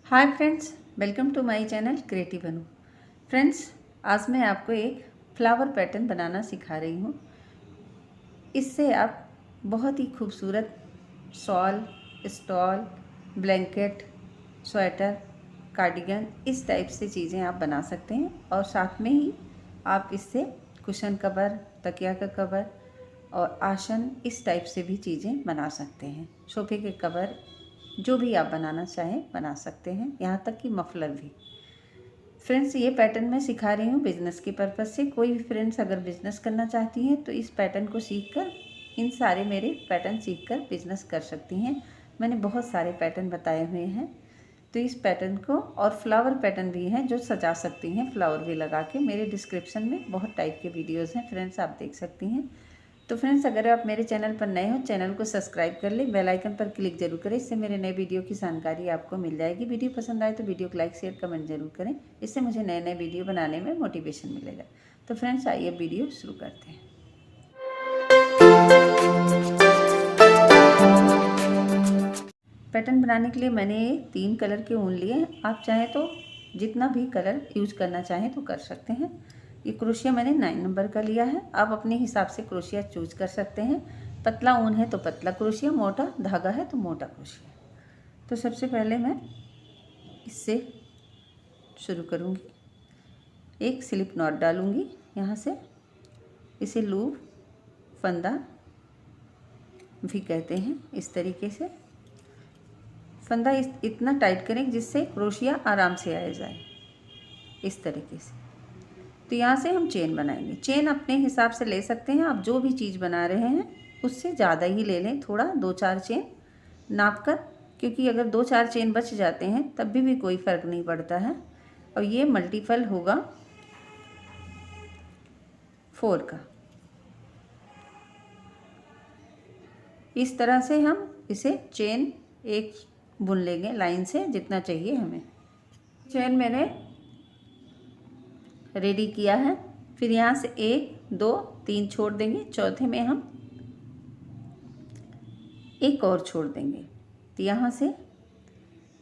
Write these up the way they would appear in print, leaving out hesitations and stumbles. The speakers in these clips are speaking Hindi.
Hi friends, welcome to my channel creative बनू। फ्रेंड्स, आज मैं आपको एक फ्लावर पैटर्न बनाना सिखा रही हूँ। इससे आप बहुत ही खूबसूरत shawl, stall, blanket, sweater, cardigan इस टाइप से चीज़ें आप बना सकते हैं। और साथ में ही आप इससे कुशन कवर, तकिया का कवर और आसन इस टाइप से भी चीज़ें बना सकते हैं। सोफे के कवर जो भी आप बनाना चाहें बना सकते हैं, यहाँ तक कि मफलर भी। फ्रेंड्स, ये पैटर्न मैं सिखा रही हूँ बिज़नेस के पर्पज़ से। कोई भी फ्रेंड्स अगर बिज़नेस करना चाहती हैं तो इस पैटर्न को सीखकर, इन सारे मेरे पैटर्न सीखकर बिज़नेस कर सकती हैं। मैंने बहुत सारे पैटर्न बताए हुए हैं, तो इस पैटर्न को, और फ्लावर पैटर्न भी हैं जो सजा सकती हैं फ्लावर भी लगा के। मेरे डिस्क्रिप्शन में बहुत टाइप के वीडियोज़ हैं फ्रेंड्स, आप देख सकती हैं। तो फ्रेंड्स, अगर आप मेरे चैनल पर नए हो, चैनल को सब्सक्राइब कर लें, बेल आइकन पर क्लिक जरूर करें। इससे मेरे नए वीडियो की जानकारी आपको मिल जाएगी। वीडियो पसंद आए तो वीडियो को लाइक, शेयर, कमेंट जरूर करें। इससे मुझे नए नए वीडियो बनाने में मोटिवेशन मिलेगा। तो फ्रेंड्स, आइए वीडियो शुरू करते हैं। पैटर्न बनाने के लिए मैंने 3 कलर के ऊन लिए। आप चाहें तो जितना भी कलर यूज करना चाहें तो कर सकते हैं। ये क्रोशिया मैंने 9 नंबर का लिया है। आप अपने हिसाब से क्रोशिया चूज कर सकते हैं। पतला ऊन है तो पतला क्रोशिया, मोटा धागा है तो मोटा क्रोशिया। तो सबसे पहले मैं इससे शुरू करूँगी। एक स्लिप नॉट डालूँगी यहाँ से। इसे लूप, फंदा भी कहते हैं। इस तरीके से फंदा इतना टाइट करें जिससे क्रोशिया आराम से आ जाए, इस तरीके से। तो यहाँ से हम चेन बनाएंगे। चेन अपने हिसाब से ले सकते हैं। आप जो भी चीज़ बना रहे हैं उससे ज़्यादा ही ले लें, थोड़ा 2-4 चेन नाप कर, क्योंकि अगर 2-4 चेन बच जाते हैं तब भी कोई फ़र्क नहीं पड़ता है। और ये मल्टीपल होगा 4 का। इस तरह से हम इसे चेन एक बुन लेंगे लाइन से, जितना चाहिए हमें। चेन मैंने रेडी किया है। फिर यहाँ से 1, 2, 3 छोड़ देंगे। चौथे में हम एक और छोड़ देंगे। तो यहाँ से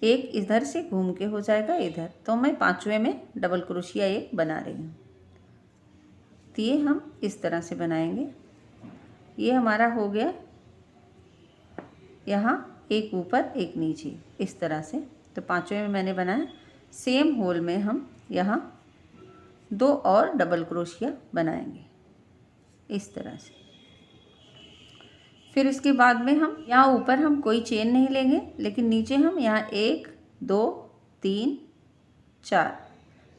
एक इधर से घूम के हो जाएगा इधर। तो मैं 5वें में डबल क्रोशिया एक बना रही हूँ। तो ये हम इस तरह से बनाएंगे। ये हमारा हो गया, यहाँ एक ऊपर एक नीचे, इस तरह से। तो 5वें में मैंने बनाया। सेम होल में हम यहाँ 2 और डबल क्रोशिया बनाएंगे, इस तरह से। फिर इसके बाद में हम यहाँ ऊपर हम कोई चेन नहीं लेंगे, लेकिन नीचे हम यहाँ 1, 2, 3, 4,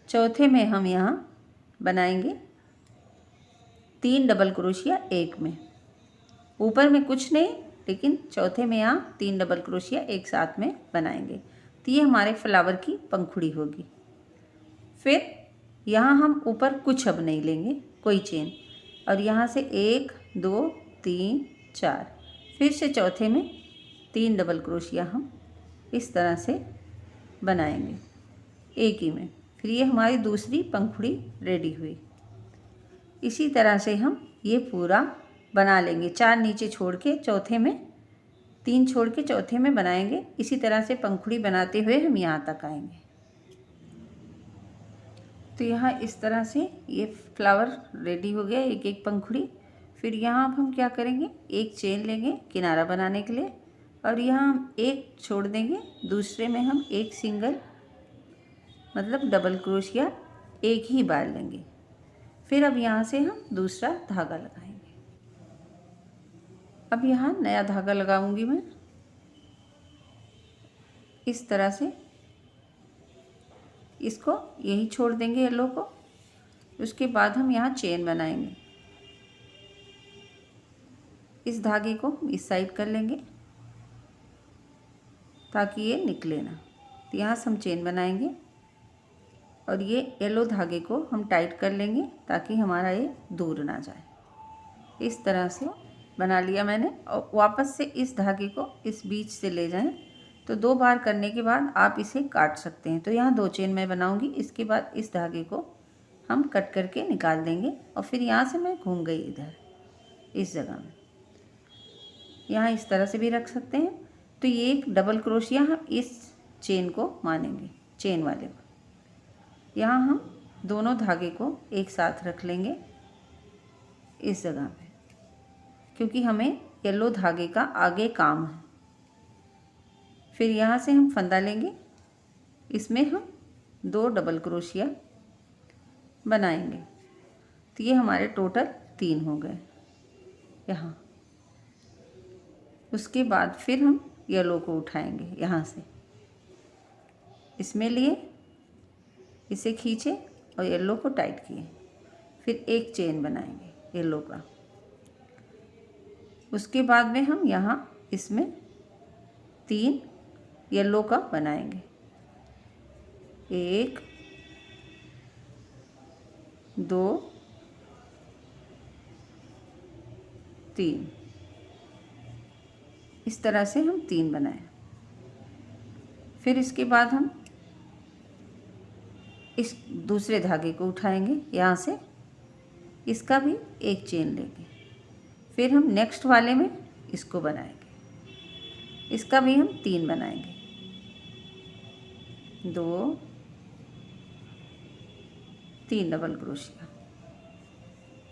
चौथे में हम यहाँ बनाएंगे 3 डबल क्रोशिया एक में। ऊपर में कुछ नहीं, लेकिन चौथे में यहाँ 3 डबल क्रोशिया एक साथ में बनाएंगे। तो ये हमारे फ्लावर की पंखुड़ी होगी। फिर यहाँ हम ऊपर कुछ अब नहीं लेंगे, कोई चेन। और यहाँ से 1, 2, 3, 4, फिर से चौथे में 3 डबल क्रोशिया हम इस तरह से बनाएंगे एक ही में। फिर ये हमारी दूसरी पंखुड़ी रेडी हुई। इसी तरह से हम ये पूरा बना लेंगे। 4 नीचे छोड़ के चौथे में, 3 छोड़ के चौथे में बनाएंगे। इसी तरह से पंखुड़ी बनाते हुए हम यहाँ तक आएंगे। तो यहाँ इस तरह से ये फ्लावर रेडी हो गया, एक एक पंखुड़ी। फिर यहाँ अब हम क्या करेंगे, एक चेन लेंगे किनारा बनाने के लिए, और यहाँ हम एक छोड़ देंगे। दूसरे में हम एक सिंगल, मतलब डबल क्रोशिया एक ही बार लेंगे। फिर अब यहाँ से हम दूसरा धागा लगाएंगे। अब यहाँ नया धागा लगाऊंगी मैं, इस तरह से। इसको यही छोड़ देंगे, येलो को। उसके बाद हम यहाँ चेन बनाएंगे। इस धागे को इस साइड कर लेंगे ताकि ये निकले ना। तो यहाँ से हम चेन बनाएंगे और ये येलो धागे को हम टाइट कर लेंगे ताकि हमारा ये दूर ना जाए। इस तरह से बना लिया मैंने। और वापस से इस धागे को इस बीच से ले जाएं। तो 2 बार करने के बाद आप इसे काट सकते हैं। तो यहाँ 2 चेन मैं बनाऊंगी। इसके बाद इस धागे को हम कट करके निकाल देंगे। और फिर यहाँ से मैं घूम गई इधर, इस जगह में। यहाँ इस तरह से भी रख सकते हैं। तो ये एक डबल क्रोशिया हम इस चेन को मानेंगे, चेन वाले को। यहाँ हम दोनों धागे को एक साथ रख लेंगे इस जगह पे, क्योंकि हमें येलो धागे का आगे काम है। फिर यहाँ से हम फंदा लेंगे, इसमें हम 2 डबल क्रोशिया बनाएंगे। तो ये हमारे टोटल 3 हो गए यहाँ। उसके बाद फिर हम येलो को उठाएंगे यहाँ से, इसमें लिए, इसे खींचे और येलो को टाइट किए। फिर एक चेन बनाएंगे येलो का। उसके बाद में हम यहाँ इसमें 3 येलो का बनाएंगे, 1 2 3। इस तरह से हम 3 बनाए। फिर इसके बाद हम इस दूसरे धागे को उठाएंगे यहाँ से, इसका भी एक चेन लेंगे। फिर हम नेक्स्ट वाले में इसको बनाएंगे, इसका भी हम 3 बनाएंगे, 2 3 डबल क्रोशिया।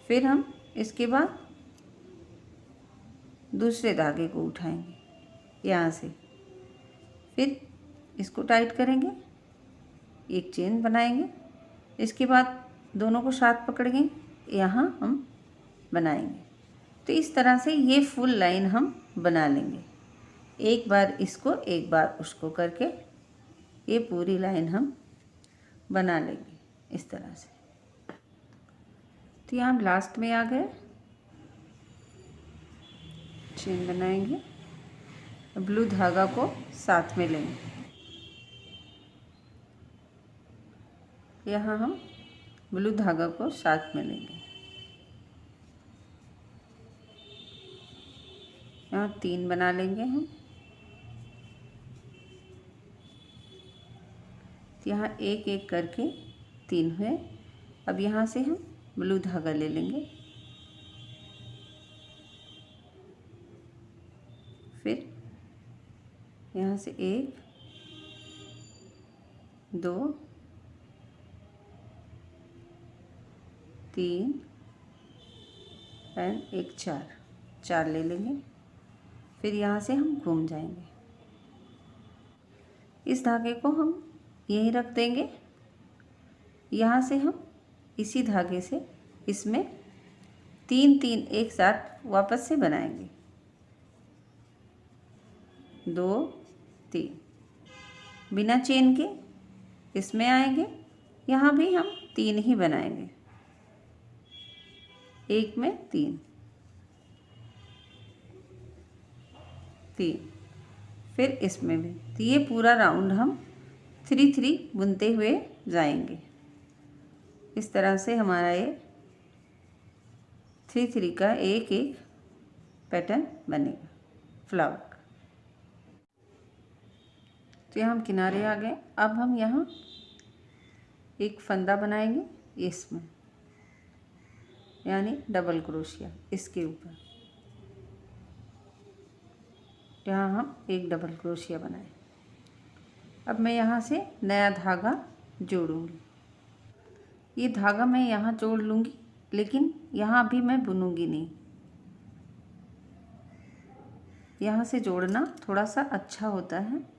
फिर हम इसके बाद दूसरे धागे को उठाएंगे यहाँ से, फिर इसको टाइट करेंगे, एक चेन बनाएंगे। इसके बाद दोनों को साथ पकड़ेंगे, यहाँ हम बनाएंगे। तो इस तरह से ये फुल लाइन हम बना लेंगे, एक बार इसको एक बार उसको करके ये पूरी लाइन हम बना लेंगे इस तरह से। तो यहाँ हम लास्ट में आ गए, चेन बनाएंगे, ब्लू धागा को साथ में लेंगे। यहाँ हम ब्लू धागा को साथ में लेंगे। यहाँ 3 बना लेंगे हम। यहाँ एक एक करके 3 हुए। अब यहाँ से हम ब्लू धागा ले लेंगे, फिर यहाँ से 1 2 3 एंड एक 4 ले लेंगे। फिर यहाँ से हम घूम जाएंगे, इस धागे को हम यहीं रख देंगे। यहाँ से हम इसी धागे से इसमें 3 3 एक साथ वापस से बनाएंगे, 2 3 बिना चेन के इसमें आएंगे। यहाँ भी हम 3 ही बनाएंगे, एक में 3 3, फिर इसमें भी। तो ये पूरा राउंड हम 3 3 बुनते हुए जाएंगे। इस तरह से हमारा ये 3 3 का एक एक पैटर्न बनेगा फ्लावर का। तो यहाँ हम किनारे आ गए। अब हम यहाँ एक फंदा बनाएंगे इसमें, यानी डबल क्रोशिया इसके ऊपर। यहाँ हम एक डबल क्रोशिया बनाए। अब मैं यहाँ से नया धागा जोड़ूंगी। ये धागा मैं यहाँ जोड़ लूँगी, लेकिन यहाँ भी मैं बुनूंगी नहीं। यहाँ से जोड़ना थोड़ा सा अच्छा होता है।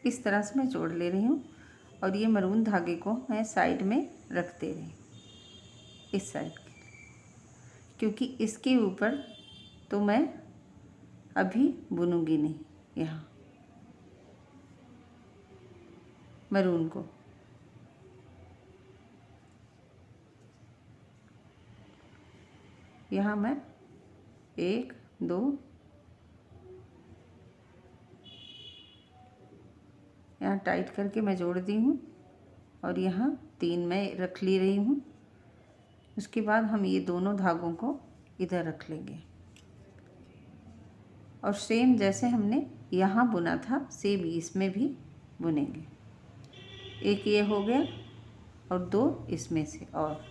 इस तरह से मैं जोड़ ले रही हूँ और ये मरून धागे को मैं साइड में रख दे रही, इस साइड के, क्योंकि इसके ऊपर तो मैं अभी बुनूंगी नहीं। यहाँ मरून को यहाँ मैं 1 2 यहाँ टाइट करके मैं जोड़ दी हूँ और यहाँ 3 मैं रख ले रही हूँ। उसके बाद हम ये दोनों धागों को इधर रख लेंगे और सेम जैसे हमने यहाँ बुना था सेम इसमें भी बुनेंगे। एक ये हो गया, और 2 इसमें से। और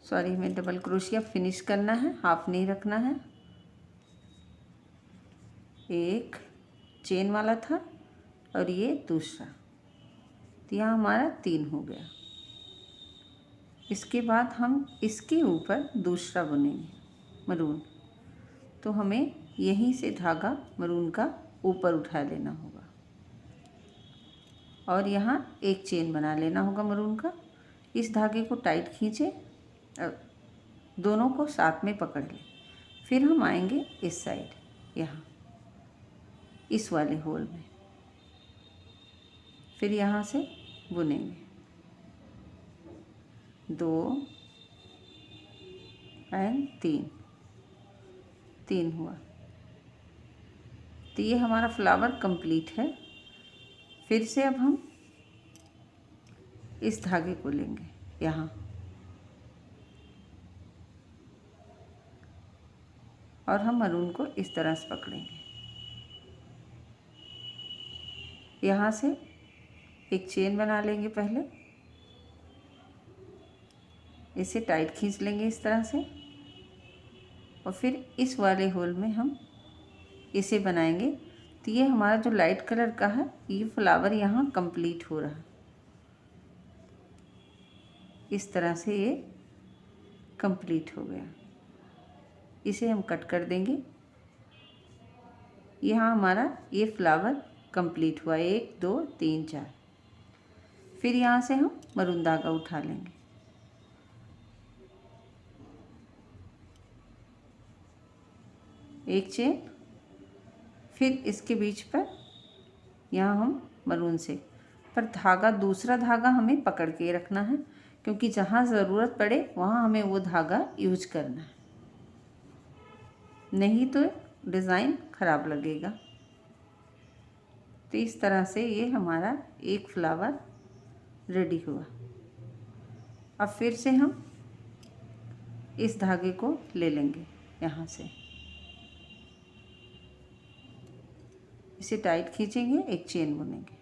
सॉरी, हमें डबल क्रोशिया फिनिश करना है, हाफ नहीं रखना है। एक चेन वाला था और ये दूसरा, तो यहाँ हमारा 3 हो गया। इसके बाद हम इसके ऊपर दूसरा बुनेंगे मरून, तो हमें यहीं से धागा मरून का ऊपर उठा लेना होगा और यहाँ एक चेन बना लेना होगा मरून का। इस धागे को टाइट खींचे, दोनों को साथ में पकड़ लें। फिर हम आएंगे इस साइड, यहाँ इस वाले होल में, फिर यहाँ से बुनेंगे 2 एंड 3 हुआ। तो ये हमारा फ्लावर कंप्लीट है। फिर से अब हम इस धागे को लेंगे यहाँ और हम मरून को इस तरह से पकड़ेंगे। यहाँ से एक चेन बना लेंगे, पहले इसे टाइट खींच लेंगे इस तरह से और फिर इस वाले होल में हम इसे बनाएंगे। तो ये हमारा जो लाइट कलर का है, ये फ्लावर यहाँ कंप्लीट हो रहा है। इस तरह से ये कंप्लीट हो गया। इसे हम कट कर देंगे। यहाँ हमारा ये फ्लावर कंप्लीट हुआ, 1 2 3 4। फिर यहाँ से हम मरून धागा उठा लेंगे, एक चेन, फिर इसके बीच पर यहाँ हम मरून से, पर धागा, दूसरा धागा हमें पकड़ के रखना है, क्योंकि जहाँ ज़रूरत पड़े वहाँ हमें वो धागा यूज करना है, नहीं तो डिज़ाइन ख़राब लगेगा। तो इस तरह से ये हमारा एक फ्लावर रेडी हुआ। अब फिर से हम इस धागे को ले लेंगे, यहाँ से इसे टाइट खींचेंगे, एक चेन बुनेंगे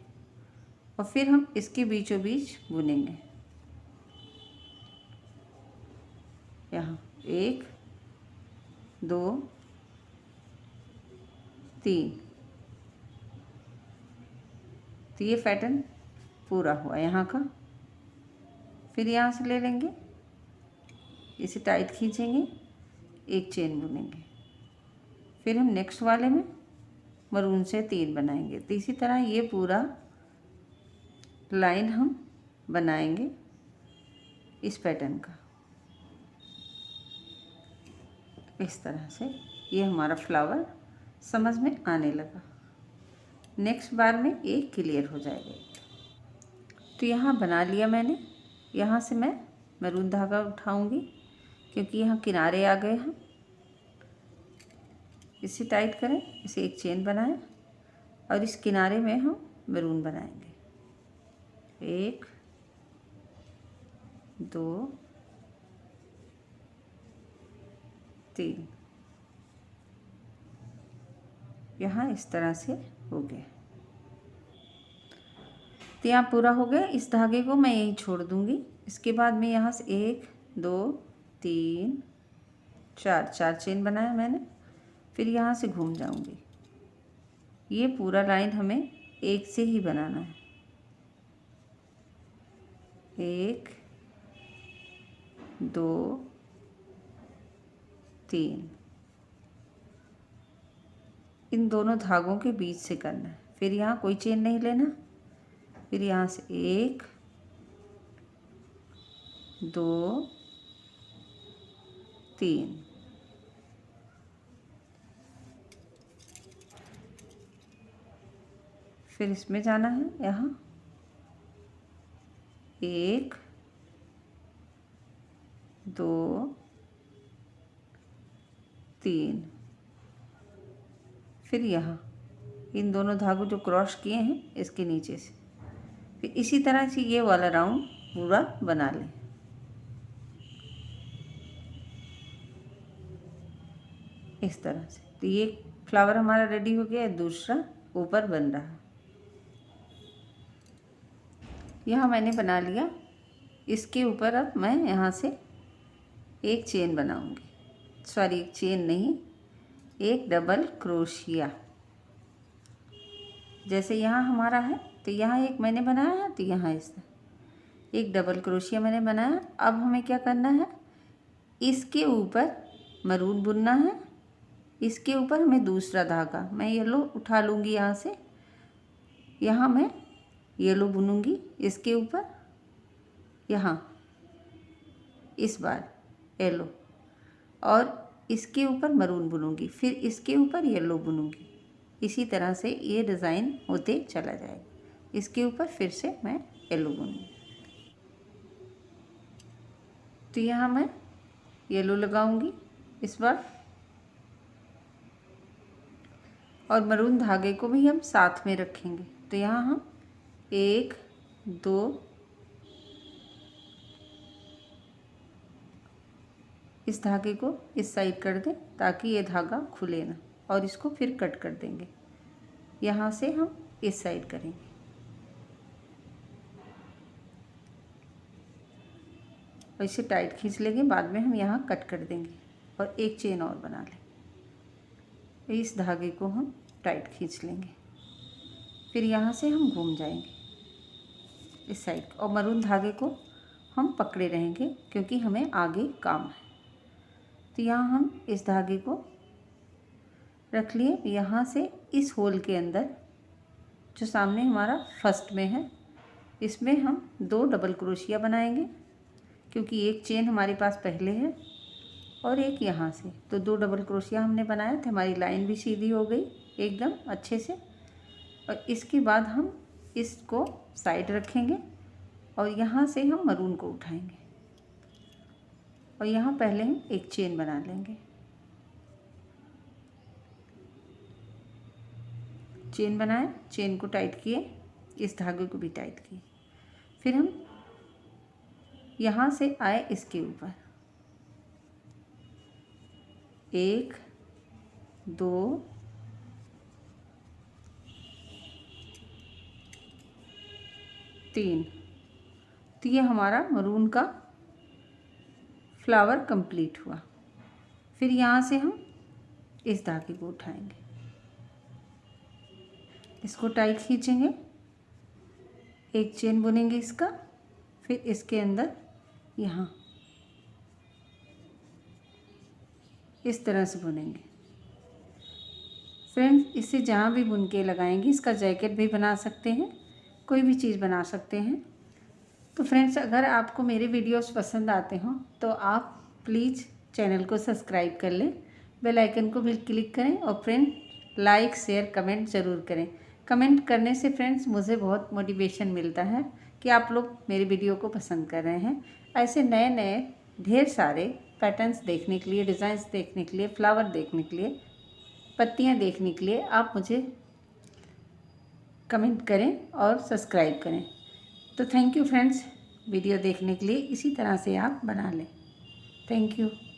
और फिर हम इसके बीचों बीच बुनेंगे। यहाँ 1 2 3। तो ये पैटर्न पूरा हुआ यहाँ का। फिर यहाँ से ले लेंगे, इसे टाइट खींचेंगे, एक चेन बुनेंगे, फिर हम नेक्स्ट वाले में मरून से 3 बनाएंगे। तो इसी तरह ये पूरा लाइन हम बनाएंगे इस पैटर्न का। इस तरह से ये हमारा फ्लावर समझ में आने लगा। नेक्स्ट बार में ये क्लियर हो जाएगा। तो यहाँ बना लिया मैंने। यहाँ से मैं मरून धागा उठाऊंगी, क्योंकि यहाँ किनारे आ गए हैं। इसे टाइट करें, इसे एक चेन बनाएं और इस किनारे में हम मरून बनाएंगे। 1 2 3। यहाँ इस तरह से हो गया। तो यहाँ पूरा हो गया। इस धागे को मैं यहीं छोड़ दूँगी। इसके बाद मैं यहाँ से 1 2 3 4 चेन बनाया मैंने। फिर यहाँ से घूम जाऊँगी। ये पूरा लाइन हमें एक से ही बनाना है। 1 2 3, इन दोनों धागों के बीच से करना है। फिर यहाँ कोई चेन नहीं लेना। फिर यहाँ से 1 2 3, फिर इसमें जाना है। यहाँ 1 2 3, फिर यहाँ इन दोनों धागों जो क्रॉस किए हैं इसके नीचे से, फिर इसी तरह से ये वाला राउंड पूरा बना लें। इस तरह से। तो ये फ्लावर हमारा रेडी हो गया, दूसरा ऊपर बन रहा। यहाँ मैंने बना लिया। इसके ऊपर अब मैं यहाँ से एक चेन बनाऊंगी, सॉरी एक चेन नहीं, एक डबल क्रोशिया। जैसे यहाँ हमारा है तो यहाँ एक मैंने बनाया है, तो यहाँ इससे एक डबल क्रोशिया मैंने बनाया। अब हमें क्या करना है, इसके ऊपर मरून बुनना है, इसके ऊपर हमें दूसरा धागा, मैं येलो उठा लूँगी यहाँ से, यहाँ मैं येलो बुनूँगी इसके ऊपर, यहाँ इस बार येलो, और इसके ऊपर मरून बुनूँगी, फिर इसके ऊपर येलो बुनूँगी। इसी तरह से ये डिज़ाइन होते चला जाएगा। इसके ऊपर फिर से मैं येलो बुनूँगी। तो यहाँ मैं येलो लगाऊंगी इस बार, और मरून धागे को भी हम साथ में रखेंगे। तो यहाँ हम 1 2 इस धागे को इस साइड कर दें ताकि ये धागा खुले ना, और इसको फिर कट कर देंगे। यहाँ से हम इस साइड करेंगे, और इसे टाइट खींच लेंगे, बाद में हम यहाँ कट कर देंगे और एक चेन और बना लें। इस धागे को हम टाइट खींच लेंगे, फिर यहाँ से हम घूम जाएंगे इस साइड, और मरून धागे को हम पकड़े रहेंगे क्योंकि हमें आगे काम है। तो यहाँ हम इस धागे को रख लिए, यहाँ से इस होल के अंदर जो सामने हमारा फर्स्ट में है, इसमें हम 2 डबल क्रोशिया बनाएंगे क्योंकि एक चेन हमारे पास पहले है और एक यहाँ से, तो 2 डबल क्रोशिया हमने बनाया तो हमारी लाइन भी सीधी हो गई एकदम अच्छे से। और इसके बाद हम इसको साइड रखेंगे और यहाँ से हम मरून को उठाएंगे, और यहाँ पहले हम एक चेन बना लेंगे। चेन बनाए, चेन को टाइट किए, इस धागे को भी टाइट किए, फिर हम यहाँ से आए इसके ऊपर 1 2 3। तो ये हमारा मरून का फ्लावर कंप्लीट हुआ। फिर यहाँ से हम इस धागे को उठाएंगे, इसको टाइट खींचेंगे, एक चेन बुनेंगे इसका, फिर इसके अंदर यहाँ इस तरह से बुनेंगे। फ्रेंड्स, इसे जहाँ भी बुन के लगाएंगे, इसका जैकेट भी बना सकते हैं, कोई भी चीज़ बना सकते हैं। तो फ्रेंड्स, अगर आपको मेरे वीडियोस पसंद आते हों तो आप प्लीज़ चैनल को सब्सक्राइब कर लें, बेल आइकन को भी क्लिक करें, और फ्रेंड लाइक शेयर कमेंट ज़रूर करें। कमेंट करने से फ्रेंड्स मुझे बहुत मोटिवेशन मिलता है कि आप लोग मेरे वीडियो को पसंद कर रहे हैं। ऐसे नए नए ढेर सारे पैटर्न्स देखने के लिए, डिज़ाइंस देखने के लिए, फ्लावर देखने के लिए, पत्तियाँ देखने के लिए आप मुझे कमेंट करें और सब्सक्राइब करें। तो थैंक यू फ्रेंड्स, वीडियो देखने के लिए। इसी तरह से आप बना लें। Thank you.